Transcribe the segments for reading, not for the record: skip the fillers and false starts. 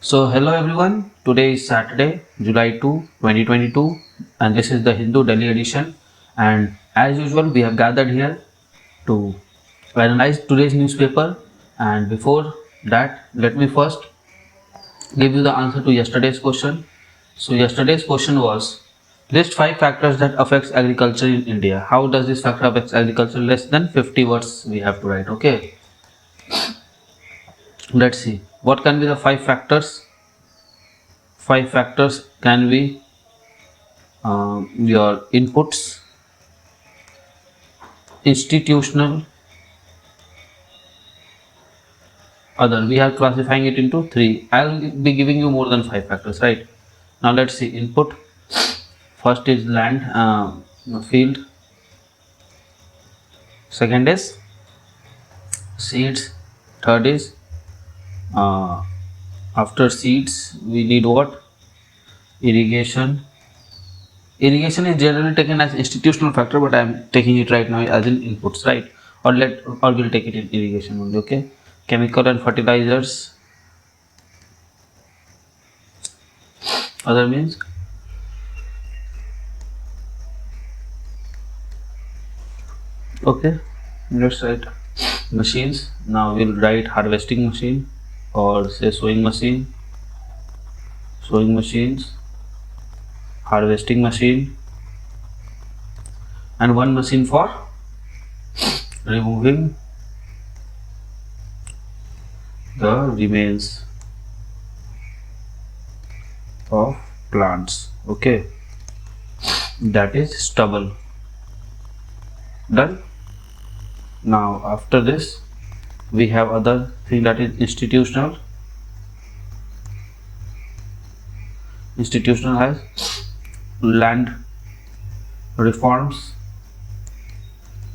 So hello everyone, today is Saturday, July 2, 2022 and this is the Hindu Delhi edition, and as usual we have gathered here to analyze today's newspaper. And before that, let me first give you the answer to yesterday's question. So yesterday's question was, list 5 factors that affects agriculture in India. How does this factor affects agriculture? Less than 50 words we have to write. Okay, let's see what can be the 5 factors. 5 factors can be your inputs, institutional, other. We are classifying it into 3. I'll be giving you more than 5 factors, right? Now let's see. Input, first is land, field. Second is seeds. Third is uh, after seeds we need what? Irrigation. Irrigation is generally taken as institutional factor, but I am taking it right now as in inputs, right? Or we'll take it in irrigation only. Okay. Chemical and fertilizers. Other means okay. Let's write machines. Now we'll write harvesting machine or say sowing machine, sowing machines, harvesting machine, and one machine for removing the remains of plants. Okay, that is stubble. Done. Now after this we have other thing, that is institutional. Institutional has land reforms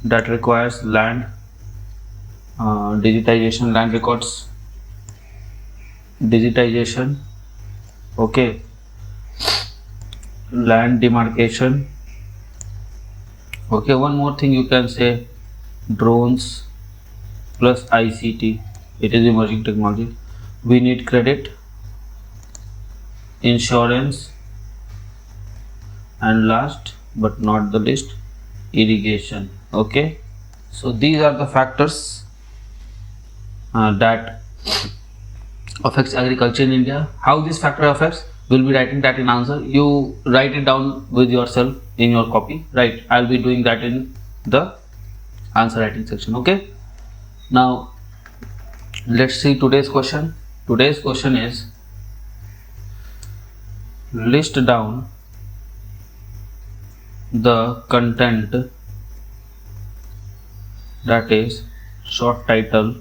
that requires land digitization, land records digitization. Okay, land demarcation. Okay, one more thing you can say, drones plus ICT. It is emerging technology. We need credit, insurance, and last but not the least, irrigation. Okay, so these are the factors that affects agriculture in India. How this factor affects, we'll be writing that in answer. You write it down with yourself in your copy, right? I'll be doing that in the answer writing section. Okay, now let's see today's question. Today's question is, list down the content, that is short title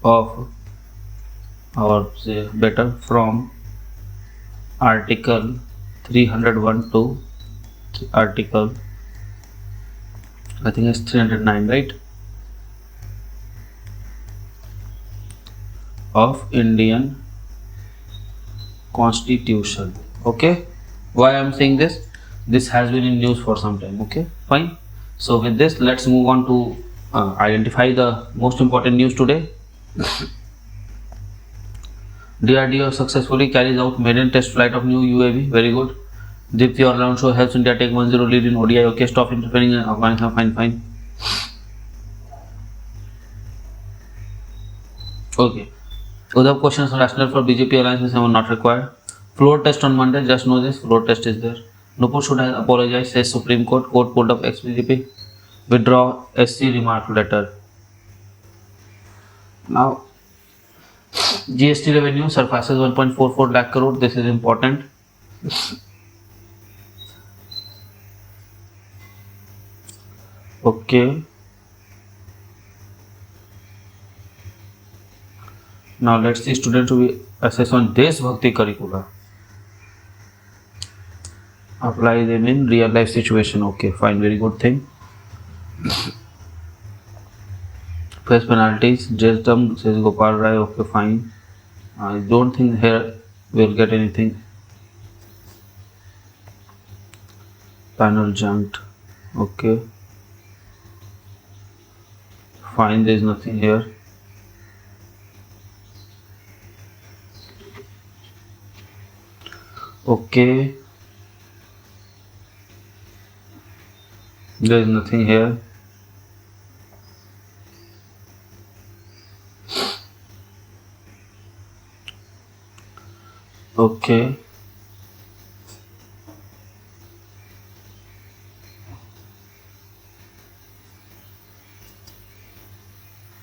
of, or say better, from article 301 to article, I think it's 309, right, of Indian Constitution. Okay, why I'm saying this? This has been in news for some time. Okay, fine. So with this, let's move on to identify the most important news today. DRDO successfully carries out maiden test flight of new UAV. Very good. Deepti or launch show helps India take 1-0 lead in ODI. Okay, stop interfering in Afghanistan. Fine. Okay. Other questions rational for BJP alliances are not required. Floor test on Monday. Just know this. Floor test is there. Nupur should have apologized, says Supreme Court. Court pulled up ex-BJP. Withdraw SC remark letter. Now, GST revenue surpasses 1.44 lakh crore. This is important. Okay. Now let's see students to be assessed on Deshbhakti curricula. Apply them in real life situation. Okay, fine, very good thing. Face penalties, judge them, says Gopal Rai. Okay, fine. I don't think here we'll get anything. Panel junked. Okay, fine, there is nothing here. Okay, there is nothing here. Okay,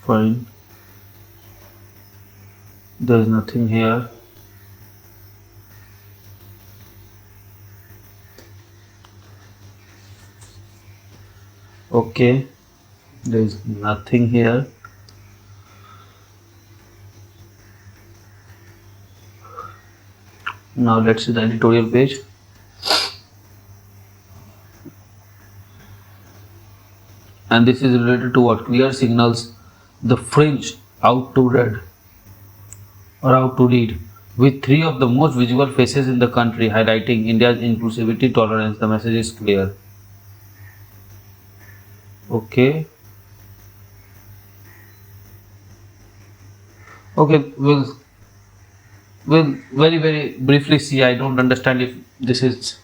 fine. There is nothing here. Okay, there is nothing here. Now let's see the editorial page. And this is related to what? Clear signals the fringe out to read or out to lead with three of the most visible faces in the country highlighting India's inclusivity tolerance. The message is clear. Okay. Okay, we'll very briefly see. I don't understand if this is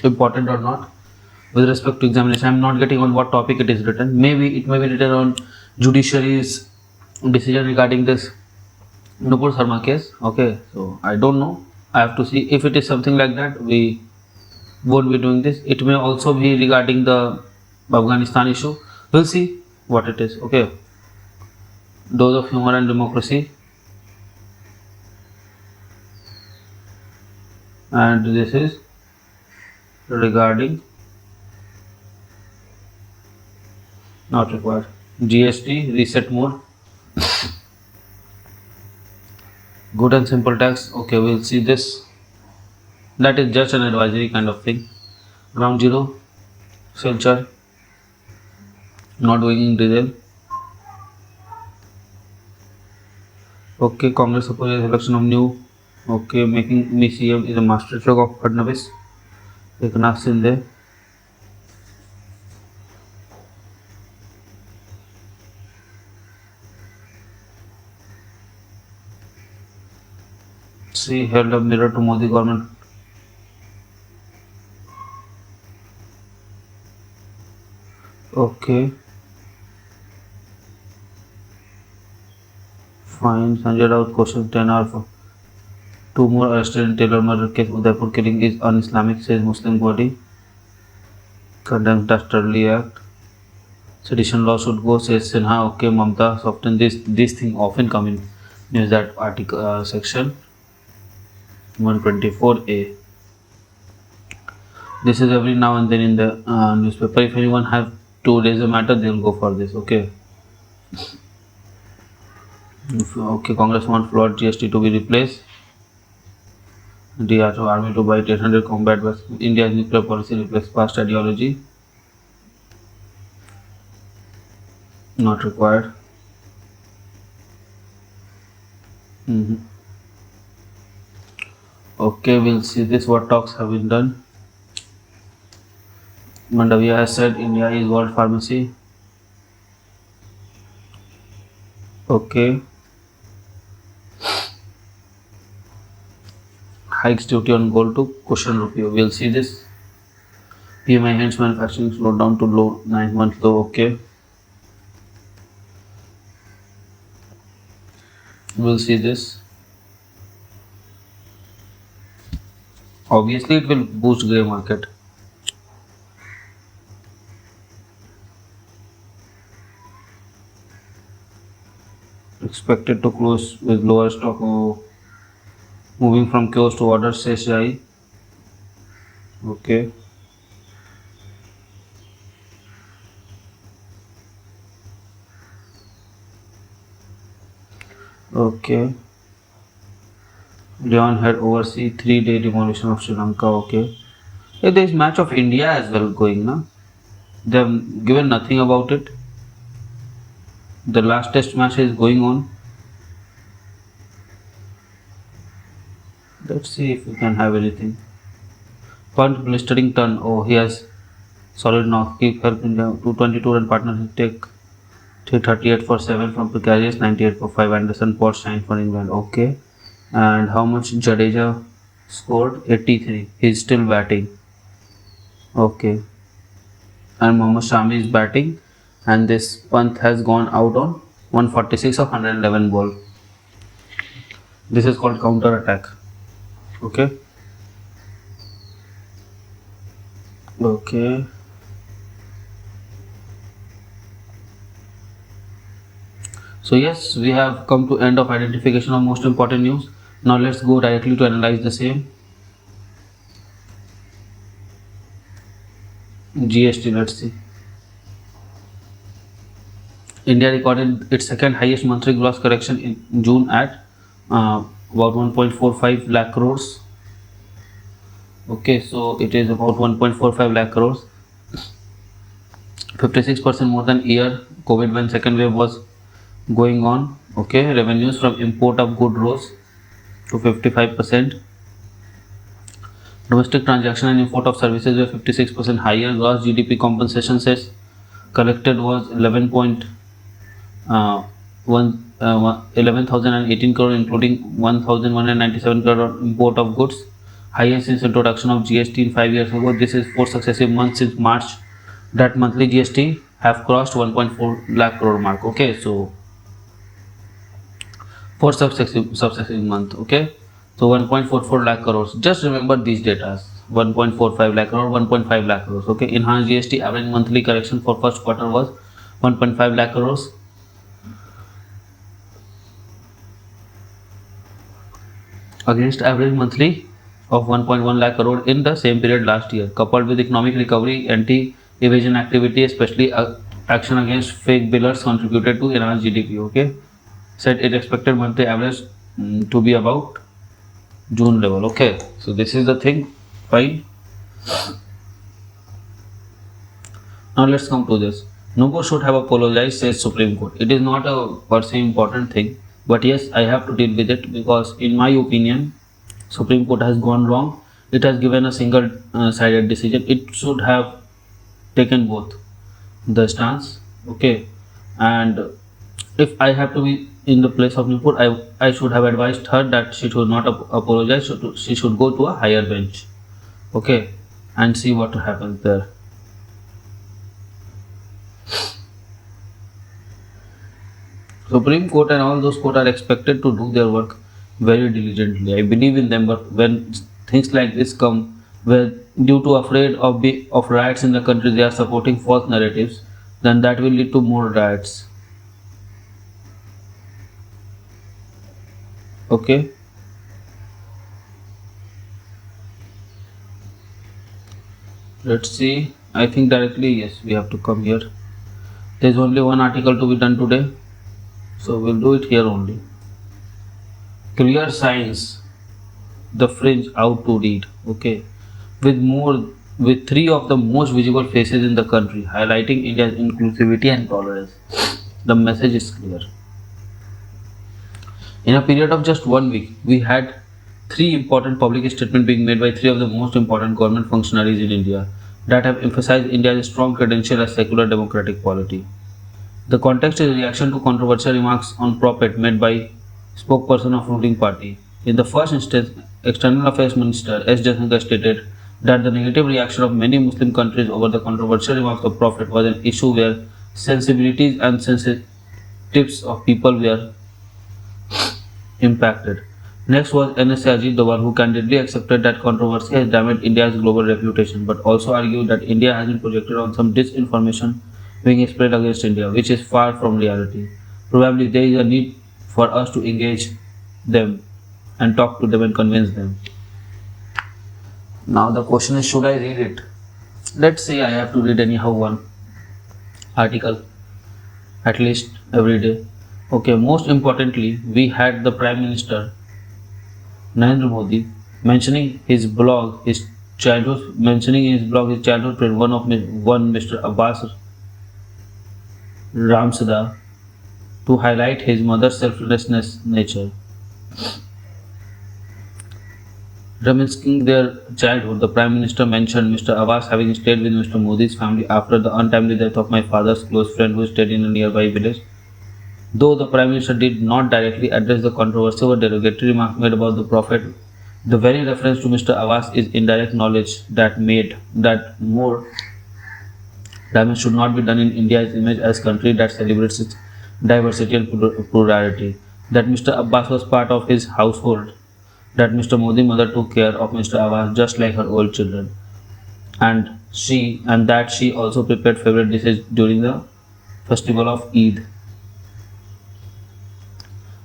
important or not with respect to examination. I'm not getting on what topic it is written. Maybe it may be written on judiciary's decision regarding this Nupur Sharma case. Okay, so I don't know. I have to see if it is something like that. We won't be doing this. It may also be regarding the Afghanistan issue. We'll see what it is. Okay, dose of humor and democracy. And this is regarding not required GST reset mode, good and simple tax. Okay, we'll see this. That is just an advisory kind of thing. Ground zero, Silchar, not doing in detail. Okay, Congress opposes election of new. Okay, making me CM is a masterstroke of Fadnavis. Eknath Shinde. See, held up mirror to Modi government. Okay. Fine. Sanjay Raut question 10 hours for two more arrested in Taylor murder case. Udaipur killing is un-Islamic, says Muslim body. Condemns dastardly act. Sedition law should go, says Sinha. Okay, Mamta soften this. These things often come in news. That article section 124A. This is every now and then in the newspaper. If anyone have to raise a matter, they'll go for this. Okay. Okay, Congress wants flawed GST to be replaced. DRO army to buy 800 combat vessels. India's nuclear policy replace past ideology. Not required. Okay, we'll see this. What talks have been done? Mandavia has said India is world pharmacy. Okay. Hikes duty on gold to cushion rupee. We'll see this. PMI hands manufacturing slowed down to low 9 months low. Okay. We'll see this. Obviously, it will boost grey market. Expected to close with lower stock. Moving from close to order, says Jai. Okay. Okay. Leon had oversee 3-day demolition of Sri Lanka. Okay. Hey, there is match of India as well going now. They have given nothing about it. The last test match is going on. Let's see if we can have anything. Punt blistering turn. Oh, he has solid knock. Keep helping down. 222 run partner take 338 for 7 from precarious, 98 for 5 Anderson. Port shine for England. Okay. And how much Jadeja scored 83. He's still batting. Okay. And Mohammad Shami is batting, and this Pant has gone out on 146 of 111 ball. This is called counter attack. Okay. Okay. So yes, we have come to end of identification of most important news. Now let's go directly to analyze the same. GST, let's see. India recorded its second highest monthly gross correction in June at about 1.45 lakh crores. Okay, so it is about 1.45 lakh crores, 56% more than year COVID when second wave was going on. Okay, revenues from import of goods rose to 55%. Domestic transaction and import of services were 56% higher. Gross GDP compensation cess collected was 11,018 crore, including 1,197 crore import of goods, highest since introduction of GST in 5 years ago. This is 4 successive months since March that monthly GST have crossed 1.4 lakh crore mark. Okay, so 4 successive month. Okay, so 1.44 lakh crores. Just remember these data: 1.45 lakh crore, 1.5 lakh crores. Okay, enhanced GST average monthly correction for first quarter was 1.5 lakh crores. Against average monthly of 1.1 lakh crore in the same period last year. Coupled with economic recovery, anti-evasion activity, especially action against fake billers, contributed to enhanced GDP. Okay, said it expected monthly average to be about June level. Okay, so this is the thing. Fine. Now let's come to this. Nobody should have apologized, says Supreme Court. It is not a per se important thing, but yes, I have to deal with it because in my opinion, Supreme Court has gone wrong. It has given a single sided decision. It should have taken both the stance. Okay, and if I have to be in the place of Nipur, I should have advised her that she should not apologize. She should go to a higher bench. Okay, and see what happens there. Supreme Court and all those courts are expected to do their work very diligently. I believe in them, but when things like this come, where due to afraid of riots in the country, they are supporting false narratives, then that will lead to more riots. Okay. Let's see. I think directly, yes, we have to come here. There's only one article to be done today, so we'll do it here only. Clear signs, the fringe out to read. Okay, with three of the most visible faces in the country, highlighting India's inclusivity and tolerance. The message is clear. In a period of just 1 week, we had three important public statements being made by three of the most important government functionaries in India that have emphasized India's strong credential as secular democratic polity. The context is a reaction to controversial remarks on Prophet made by spokesperson of ruling party. In the first instance, External Affairs Minister S. Jaishankar stated that the negative reaction of many Muslim countries over the controversial remarks of Prophet was an issue where sensibilities and sensitives of people were impacted. Next was NSA Ajit Doval, who candidly accepted that controversy has damaged India's global reputation, but also argued that India has been projected on some disinformation being spread against India, which is far from reality. Probably there is a need for us to engage them and talk to them and convince them. Now the question is, should I read it? Let's say I have to read anyhow one article at least every day. Okay, most importantly, we had the Prime Minister Narendra Modi mentioning his childhood friend, one Mr. Abbas Ramsada, to highlight his mother's selflessness nature. Reminiscing their childhood, the Prime Minister mentioned Mr. Abbas having stayed with Mr. Modi's family after the untimely death of my father's close friend who stayed in a nearby village. Though the Prime Minister did not directly address the controversy or derogatory remarks made about the Prophet, The very reference to Mr. Abbas is indirect knowledge that more damage should not be done in India's image as country that celebrates its diversity and plurality. That Mr. Abbas was part of his household. That Mr. Modi mother took care of Mr. Abbas just like her old children. And that she also prepared favorite dishes during the festival of Eid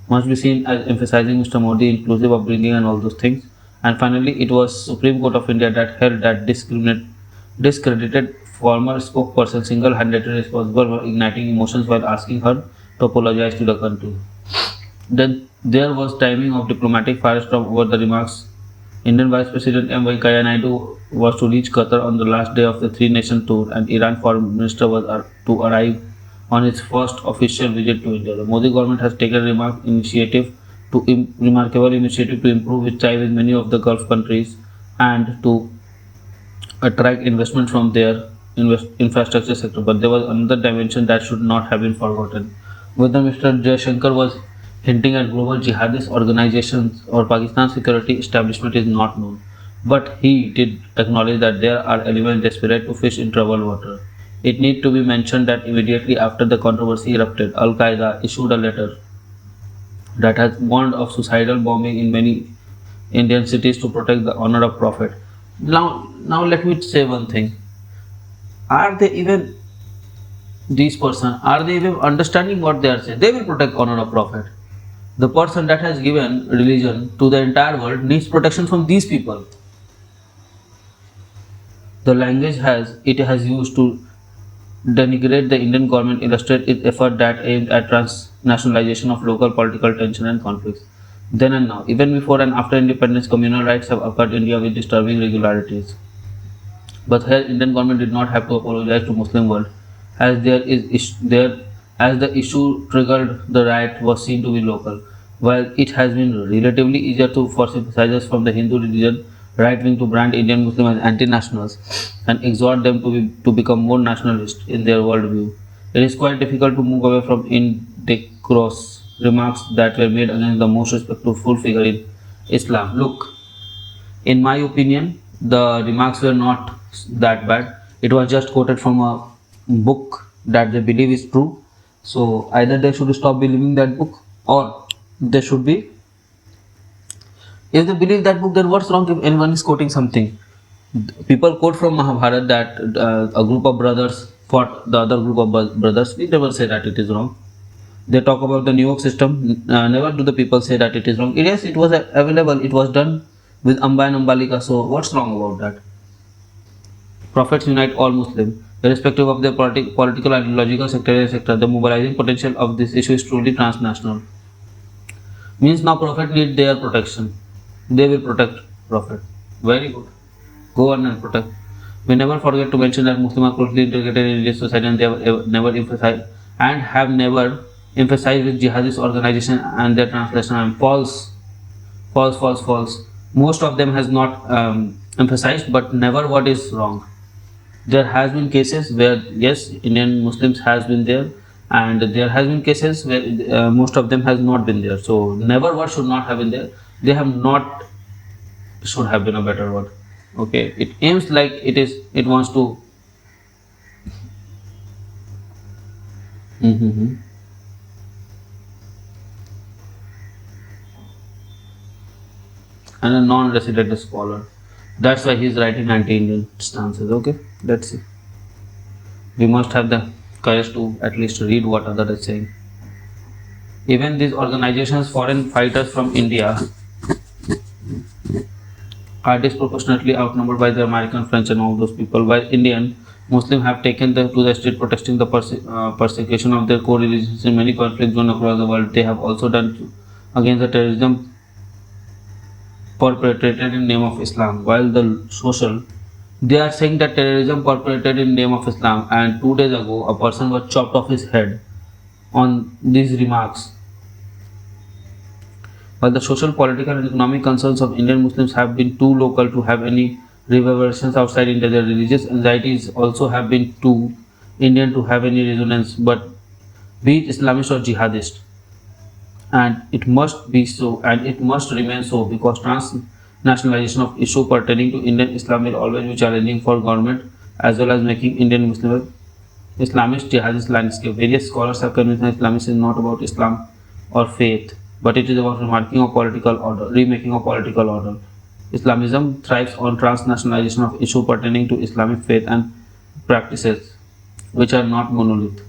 must be seen as emphasizing Mr. Modi inclusive upbringing and all those things. And finally, it was Supreme Court of India that held that discredited former spokesperson single-handedly responsible for igniting emotions while asking her to apologize to the country. Then there was timing of diplomatic firestorm over the remarks. Indian Vice President M. Venkaiah Naidu was to reach Qatar on the last day of the three-nation tour, and Iran Foreign Minister was to arrive on its first official visit to India. The Modi government has taken remarkable initiative to improve its ties with many of the Gulf countries and to attract investment from their infrastructure sector. But there was another dimension that should not have been forgotten. Whether Mr. Jaishankar was hinting at global jihadist organizations or Pakistan's security establishment is not known. But he did acknowledge that there are elements desperate to fish in troubled water. It need to be mentioned that immediately after the controversy erupted, Al-Qaeda issued a letter that has warned of suicidal bombing in many Indian cities to protect the honor of Prophet. Now let me say one thing. Are they even these persons? Are they even understanding what they are saying? They will protect honor of Prophet. The person that has given religion to the entire world needs protection from these people. The language it has used to denigrate the Indian government illustrate its effort that aimed at transnationalization of local political tension and conflicts. Then and now, even before and after independence, communal rights have occurred in India with disturbing regularities. But here, Indian government did not have to apologize to Muslim world, as the issue triggered the riot was seen to be local. While it has been relatively easier for sympathizers from the Hindu religion right wing to brand Indian Muslims as anti-nationals and exhort them to become more nationalist in their worldview, it is quite difficult to move away from indecorous remarks that were made against the most respectful figure in Islam. Look, in my opinion, the remarks were not that bad. It was just quoted from a book that they believe is true. So either they should stop believing that book, or they should be. If they believe that book, then what's wrong if anyone is quoting something? People quote from Mahabharata that a group of brothers fought the other group of brothers. We never say that it is wrong. They talk about the New York system. Never do the people say that it is wrong. Yes, it was available. It was done with Amba and Ambalika. So what's wrong about that? Prophets unite all Muslims, irrespective of their political, ideological, sectarian sector. The mobilizing potential of this issue is truly transnational. Means now Prophet need their protection. They will protect Prophet. Very good. Go on and protect. We never forget to mention that Muslims are closely integrated in Indian society, and they have never emphasized with jihadist organization and their translation. And false. Most of them has not emphasized, but never what is wrong. There has been cases where yes, Indian Muslims has been there, and there has been cases where most of them has not been there. So never what should not have been there. They have not should have been a better word. Okay, it aims like it wants to. And a non-resident scholar. That's why he's writing anti-Indian stances. Okay, let's see. We must have the courage to at least read what other is saying. Even these organizations, foreign fighters from India, are disproportionately outnumbered by the American, French, and all those people. While Indian Muslims have taken to the street protesting the persecution of their co-religions in many conflict zones across the world, they have also done against the terrorism perpetrated in name of Islam. While they are saying that terrorism perpetrated in name of Islam, and 2 days ago a person was chopped off his head on these remarks. While the social, political and economic concerns of Indian Muslims have been too local to have any reverberations outside India, their religious anxieties also have been too Indian to have any resonance, but be it Islamist or jihadist. And it must be so, and it must remain so, because nationalization of issue pertaining to Indian Islam will always be challenging for government as well as making Indian Muslim Islamist jihadist landscape. Various scholars have convinced that Islamist is not about Islam or faith, but it is about remaking of political order. Islamism thrives on transnationalization of issue pertaining to Islamic faith and practices, which are not monolith.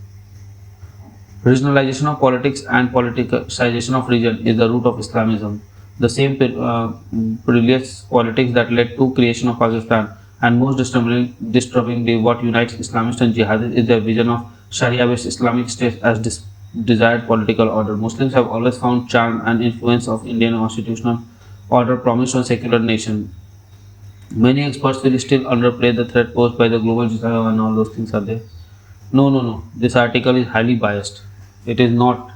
Regionalization of politics and politicization of region is the root of Islamism. The same perilous politics that led to creation of Pakistan, and most disturbingly, what unites Islamists and jihadists is their vision of Sharia-based Islamic state as desired political order. Muslims have always found charm and influence of Indian constitutional order promised on secular nation. Many experts will still underplay the threat posed by the global jihad and all those things are there. No. This article is highly biased. It is not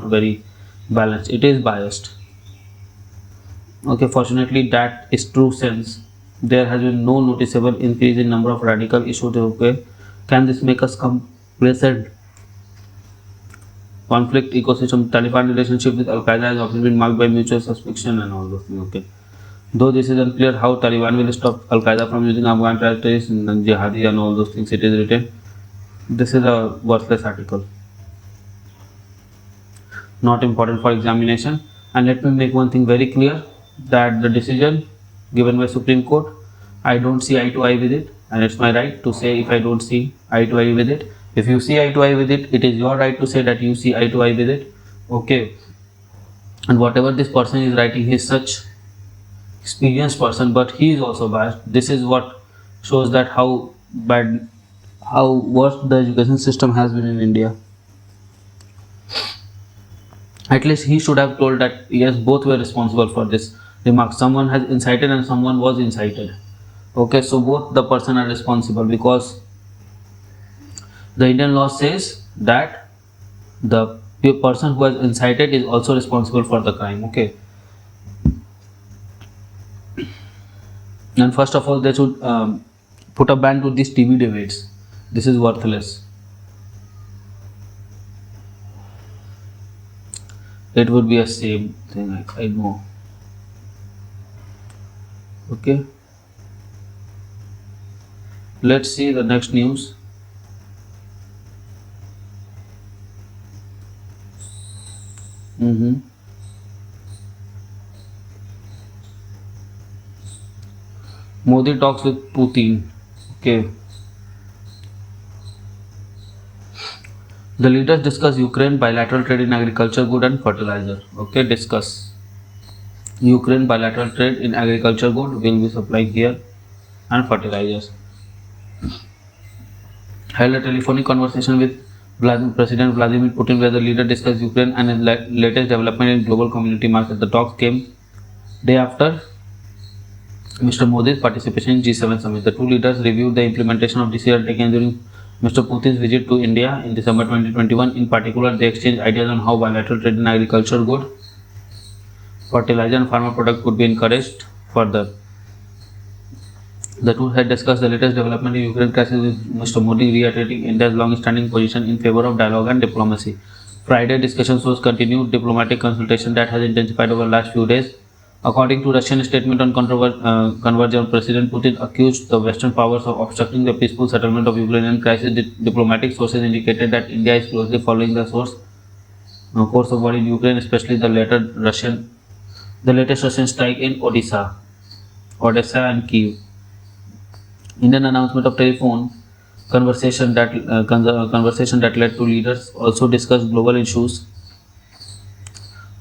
very balanced. It is biased. Okay, fortunately that is true since there has been no noticeable increase in number of radical issues. Okay, can this make us complacent? Conflict ecosystem, Taliban relationship with Al-Qaeda has often been marked by mutual suspicion and all those things. Okay, though this is unclear how Taliban will stop Al-Qaeda from using Afghan terrorists and jihadi and all those things. It is written. This is a worthless article, not important for examination. And let me make one thing very clear, that the decision given by Supreme Court, I don't see eye to eye with it, and it's my right to say if I don't see eye to eye with it. If you see eye to eye with it, it is your right to say that you see eye to eye with it. Okay, and whatever this person is writing, he is such experienced person, but he is also biased. This is what shows that how worse the education system has been in India. At least he should have told that yes, both were responsible for this remark. Someone has incited and someone was incited. Okay, so both the person are responsible, because the Indian law says that the person who has incited is also responsible for the crime. Okay, and first of all they should put a ban to these TV debates. This is worthless. It would be a same thing, I know. Okay, let's see the next news. Modi talks with Putin. Okay, the leaders discuss Ukraine bilateral trade in agriculture good and fertilizer. Okay, discuss Ukraine bilateral trade in agriculture good will be supplying here and fertilizers. Held a telephonic conversation with President Vladimir Putin, where the leader discussed Ukraine and its latest development in global community market. The talks came day after Mr. Modi's participation in G7 summit. The two leaders reviewed the implementation of DCR taken during Mr. Putin's visit to India in December 2021. In particular, they exchanged ideas on how bilateral trade in agriculture good, fertilizer and pharma product could be encouraged further. The two had discussed the latest development in Ukraine crisis, with Mr. Modi reiterating India's long-standing position in favor of dialogue and diplomacy. Friday discussions was continued diplomatic consultation that has intensified over the last few days. According to Russian statement on convergence, President Putin accused the Western powers of obstructing the peaceful settlement of Ukrainian crisis. Diplomatic sources indicated that India is closely following the course of war in Ukraine, especially the latest Russian strike in Odessa and Kyiv. Indian announcement of telephone conversation that led to leaders also discussed global issues,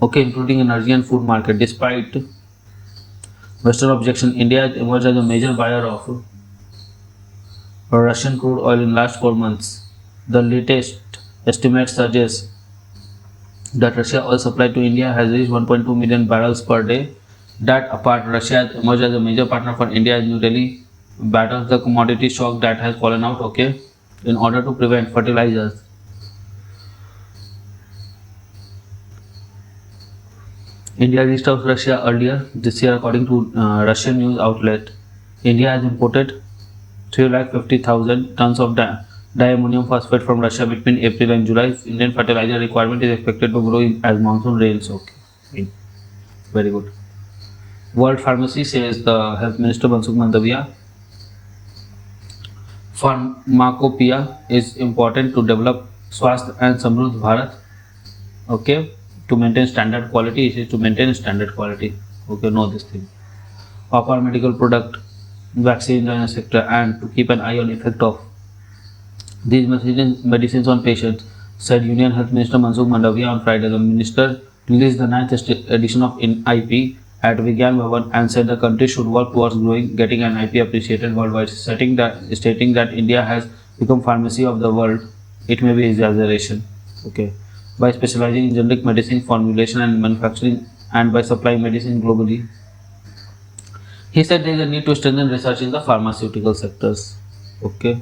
including energy and food market. Despite Western objection, India has emerged as a major buyer of Russian crude oil in last 4 months. The latest estimate suggests that Russia oil supply to India has reached 1.2 million barrels per day. That apart, Russia has emerged as a major partner for India as New Delhi battles the commodity shock that has fallen out. In order to prevent fertilizers, India reached out to Russia earlier this year. According to Russian news outlet, India has imported 350,000 tons of diammonium phosphate from Russia between April and July. Indian fertilizer requirement is expected to grow as monsoon rains. Okay, very good. World Pharmacy, says the Health Minister Mansukh Mandaviya. Pharmacopoeia is important to develop Swasth and Samruddh Bharat. Okay, to maintain standard quality, it is to maintain standard quality. Okay, know this thing. Of our medical product, vaccines and sector, and to keep an eye on effect of these medicines on patients, said Union Health Minister Mansukh Mandaviya on Friday. The minister released the 9th edition of IP at Vigyan Bhavan and said the country should work towards getting an IP appreciated worldwide, stating that India has become pharmacy of the world. It may be exaggeration. Okay, by specializing in generic medicine formulation and manufacturing, and by supplying medicine globally. He said there is a need to strengthen research in the pharmaceutical sectors. Okay.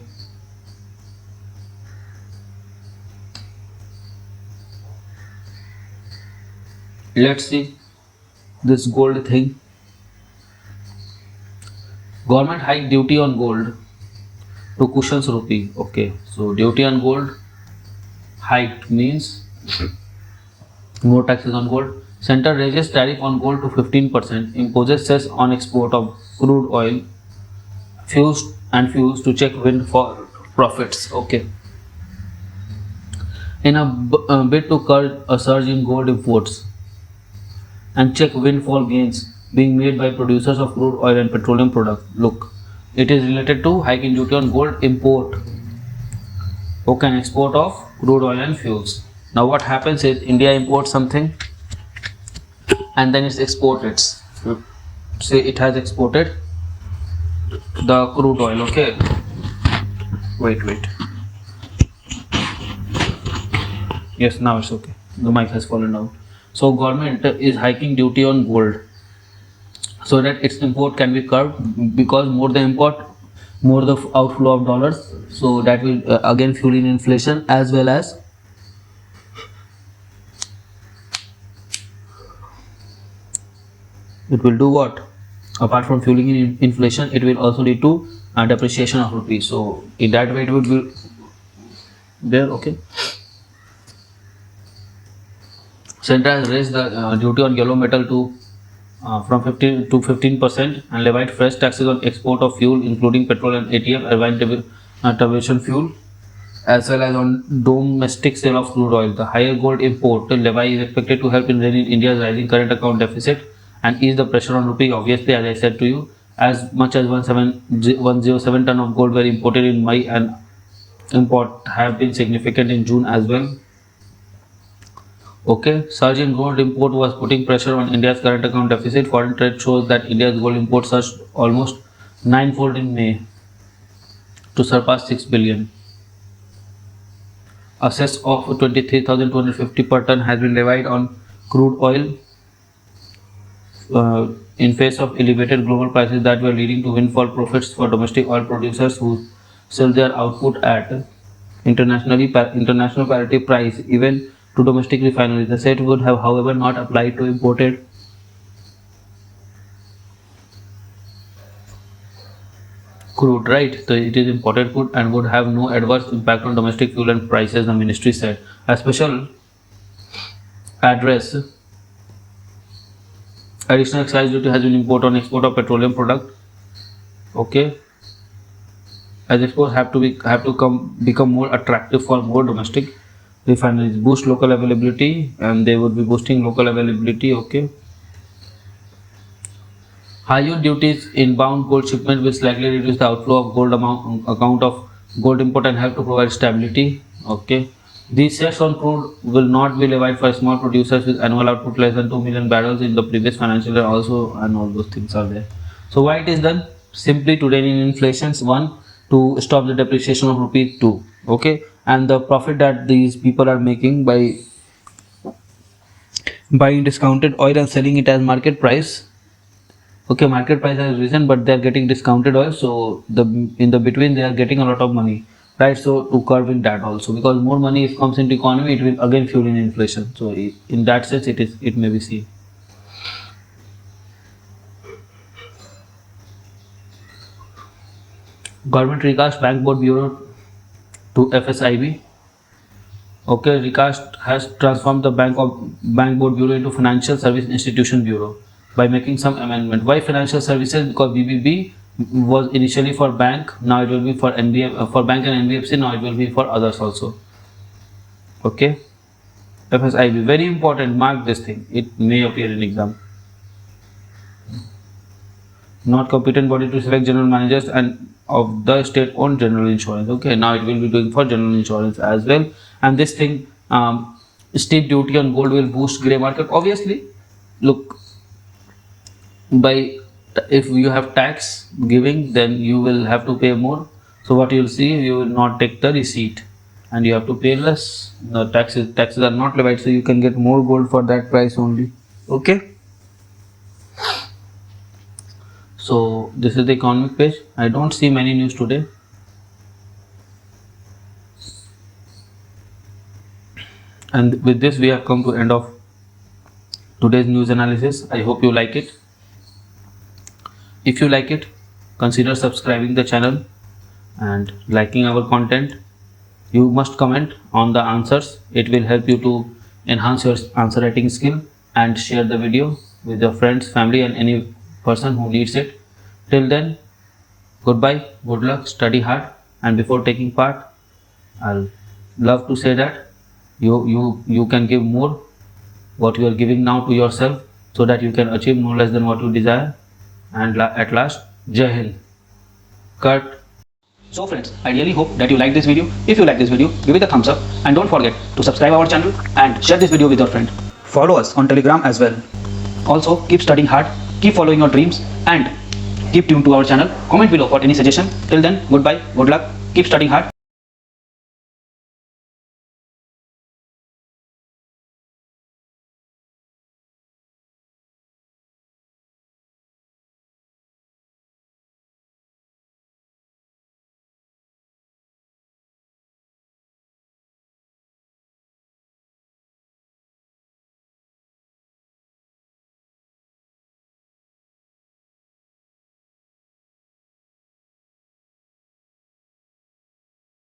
Let's see this gold thing. Government hike duty on gold to cushions rupee. Okay, so duty on gold hiked means more taxes on gold. Center raises tariff on gold to 15%, imposes cess on export of crude oil, fuels to check wind for profits. Okay. In a bid to curb a surge in gold imports and check windfall gains being made by producers of crude oil and petroleum products. Look, it is related to hiking duty on gold import, okay, and export of crude oil and fuels. Now what happens is India imports something and then it's exported. Say it has exported the crude oil. Okay, wait. Yes, now it's okay. The mic has fallen down. So government is hiking duty on gold so that its import can be curbed, because more the import, more the outflow of dollars. So that will again fuel in inflation, as well as it will do what? Apart from fueling in inflation, it will also lead to depreciation of rupee. So in that way it would be there. Okay. Centre has raised the duty on yellow metal to from 15% to 15% and levied fresh taxes on export of fuel, including petrol and ATF, aviation fuel, as well as on domestic sale of crude oil. The higher gold import levy is expected to help in reining India's rising current account deficit and ease the pressure on rupee. Obviously, as I said to you, as much as 107 ton of gold were imported in May, and import have been significant in June as well. Okay, surge in gold import was putting pressure on India's current account deficit. Foreign trade shows that India's gold import surged almost ninefold in May to surpass 6 billion. A cess of 23,250 per ton has been levied on crude oil in face of elevated global prices that were leading to windfall profits for domestic oil producers who sell their output at international parity price, even to domestic refineries. The set would have, however, not applied to imported crude, right? So it is imported crude and would have no adverse impact on domestic fuel and prices, the ministry said. A special address, additional excise duty has been imposed on export of petroleum product. Okay, as exports have to become more attractive for more domestic refineries, boost local availability, and they would be boosting local availability. Okay. Higher duties inbound gold shipment will slightly reduce the outflow of gold account of gold import and help to provide stability. Okay. These cess on crude will not be levied for small producers with annual output less than 2 million barrels in the previous financial year also, and all those things are there. So why it is done? Simply to rein in inflation, one, to stop the depreciation of rupee, two. Okay, and the profit that these people are making by buying discounted oil and selling it as market price. Okay, market price has risen, but they are getting discounted oil, so in the between they are getting a lot of money, right? So to curb in that also, because more money if comes into economy, it will again fuel in inflation. So in that sense, it may be seen. Government recast Bank Board Bureau to FSIB. Okay, recast has transformed the Bank Board Bureau into Financial Service Institution Bureau. by making some amendment. Why financial services? Because BBB was initially for bank, now it will be for for bank and NBFC, now it will be for others also. Okay. FSIB, very important, mark this thing, it may appear in exam. Not competent body to select general managers and of the state owned general insurance. Okay, now it will be doing for general insurance as well. And this thing, steep duty on gold will boost grey market. Obviously, look, if you have tax giving, then you will have to pay more. So what you will see, you will not take the receipt and you have to pay less. The taxes are not levied, so you can get more gold for that price only. Okay. So this is the economic page. I don't see many news today. And with this we have come to end of today's news analysis. I hope you like it. If you like it, consider subscribing the channel and liking our content. You must comment on the answers. It will help you to enhance your answer writing skill, and share the video with your friends, family and any person who needs it. Till then, goodbye, good luck, study hard, and before taking part, I'll love to say that you can give more what you are giving now to yourself, so that you can achieve no less than what you desire. And at last, Jai Hind. Cut. So friends, I really hope that you like this video. If you like this video, give it a thumbs up and don't forget to subscribe our channel and share this video with your friend. Follow us on Telegram as well. Also, keep studying hard, keep following your dreams and keep tuned to our channel. Comment below for any suggestion. Till then, goodbye, good luck, keep studying hard.